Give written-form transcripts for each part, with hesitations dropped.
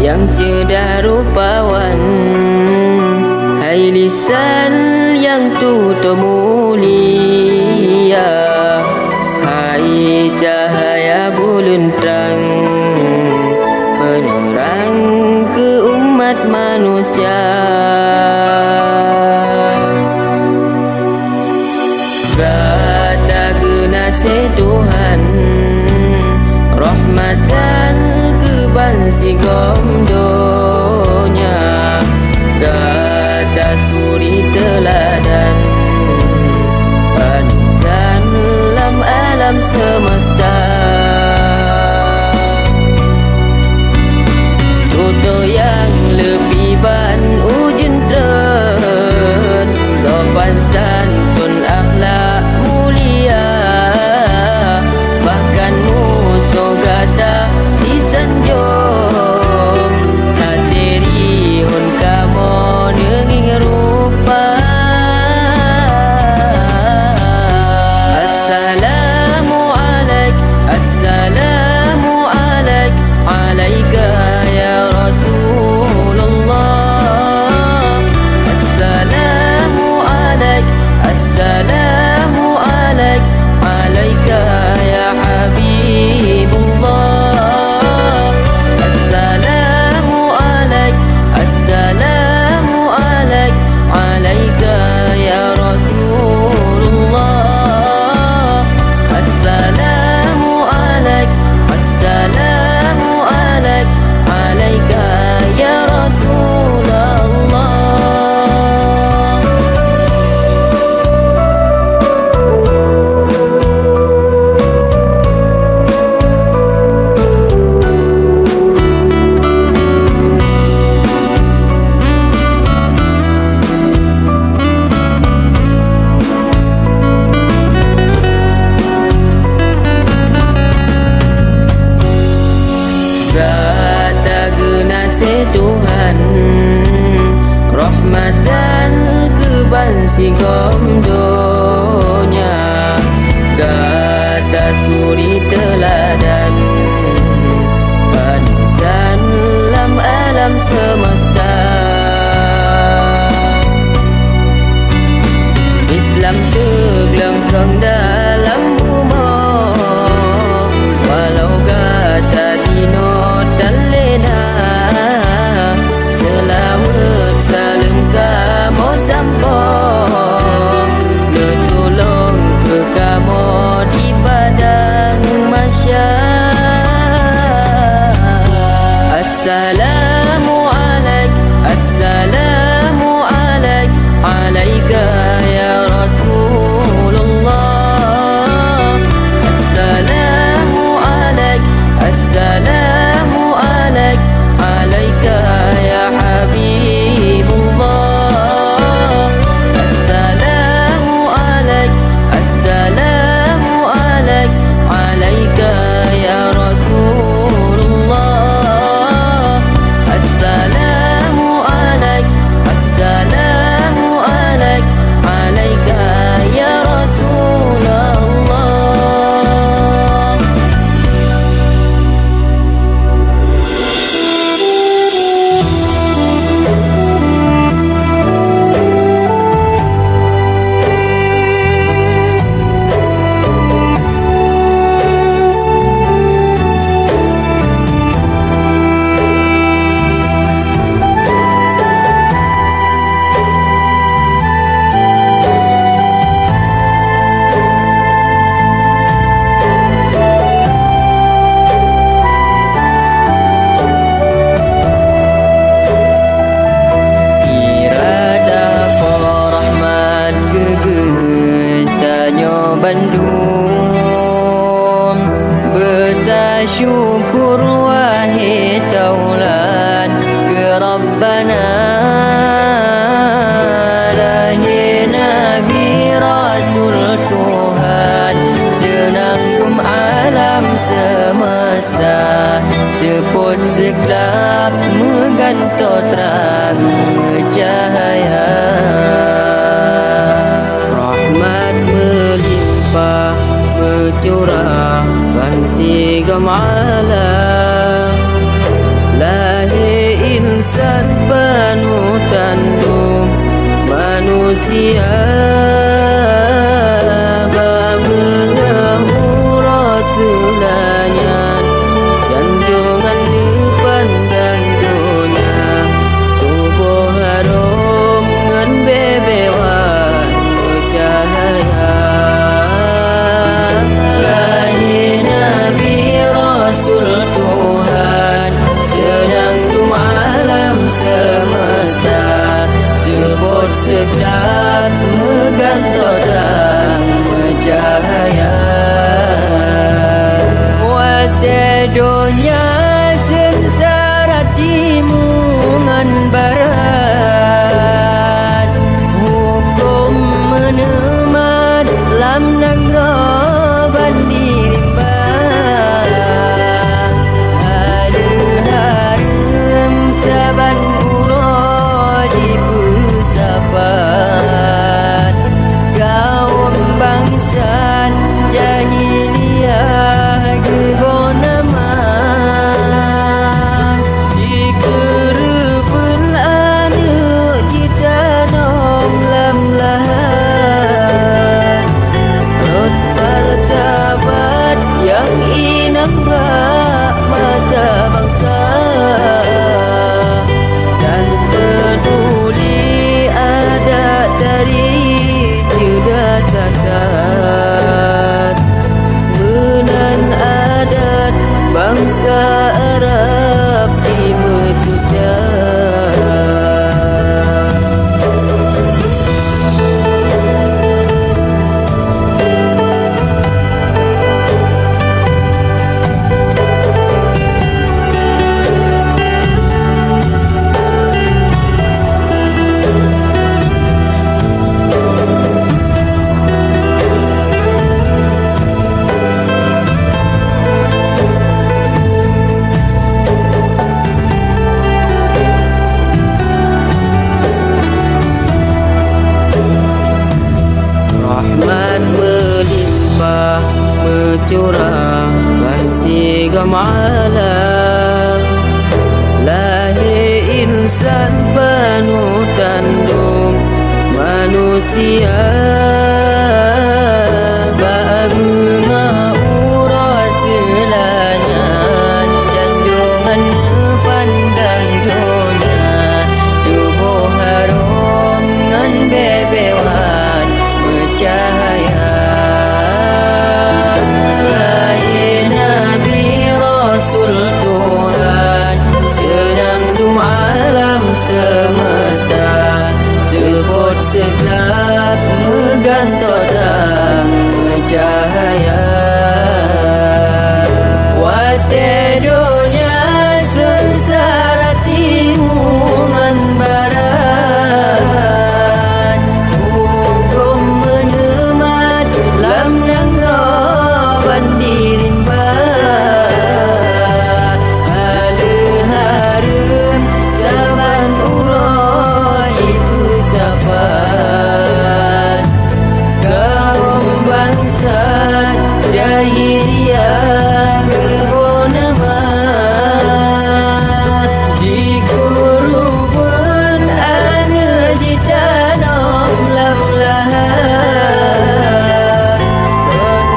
yang cerdas rupawan, hai lisan yang tutur mulia, hai cahaya bulan terang, penerang ke umat manusia. Kata genasih Tuhan, rahmatan ke bansi gomdonya, kata suri teladan, panutan lam alam semesta. Tutur yang lebih ban ujin tren, sopan santun akhlak mulia, bahkan musuh gata disanjung, hati rihun kamu nenging rupa. Assalamu alaik, assalamu alaik, alaika ya Rasulullah. Assalamu alaik, assalamu alaik, alaika ya Habibullah. Assalamu alaik, assalamu alaik, alaika ya Rasulullah. Assalamu alaik, assalamu alaik, alaika ya Rasulullah. Kata genasih Tuhan, rahmatan ke bansi gomdonya, kata suri teladan, panutan lam alam semesta. Islam tergelengkang dalam umur, walau kata dino dan lena, selawat salam kamu sampong, ditolong ke kamu di padang mahsyar. Assalamu alaik, assalamu alaik, alaika ya Rasulullah. Assalamu alaik, assalamu alaik, alaika ya Habibullah. Assalamu alaik, assalamu alaik, alaika ya Rasulullah. Assalamu alaik, assalamu alaik, alaika ya Rasulullah. Bandung bertasyukur wahai taulan ke Rabbana, lahir Nabi Rasul Tuhan, senangkum alam semesta, seput segelap menggantau terang cahaya. Rahmat melimpah bercurah bansi gemala, lahir insan panutan manusia mengahu rasulanya janjungan dipandang dunia tubuh harum ngan bebewan bercahaya lahir Nabi Rasul Tuhan sedang alam semesta sebut sedap menggantol terang bercahaya wate dunia sengsara timungan barat hukum menemat lam negara bandir saban uro di pusapan kaum bangsa jahiliyah kebonaman dikerupun anu ditanam lam lahan rot martabat yang inam bak mata bangsa bangsa Arab dimetujan curah bansi gemalam lahir insan panutan manusia babunga urasilanya janjungan pandang dunia tubuh harum ngan bebewan bercahaya semesta sebut sedap menggantol terang cahaya wate dunia sengsara timungan barat hukum menemat lam negara bandirin jahiliyah kebonaman dikurubun anu ditanam lam lahan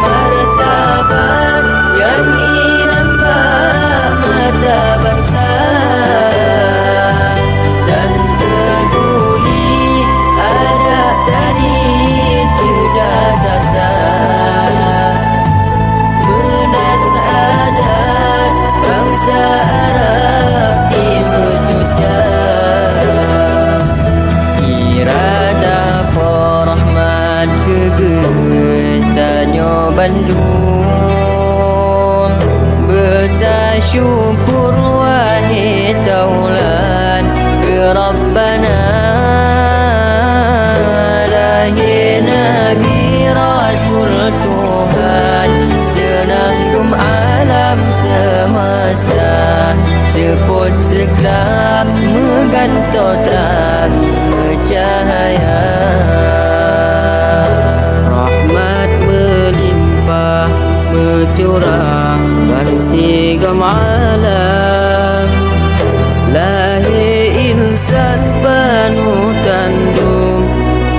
martabat yang inam mata bangsa dan peduli ada dari sudah datang bangsa Arab dimetujan irada rahmat kegetanyo Bandung bertasyukur wahai taulan ke Rabbana lahir Nabi Rasul Tuhan senandung alam semesta seput segelap menggantol terang cahaya rahmat melimpah mencurah bansi gemalam lahir insan panutan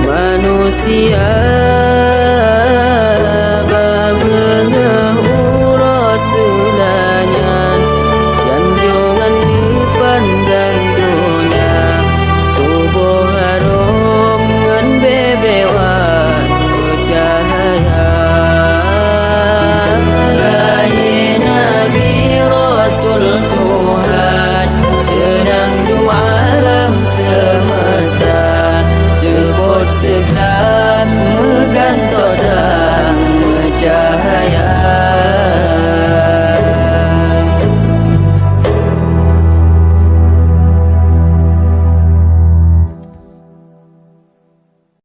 manusia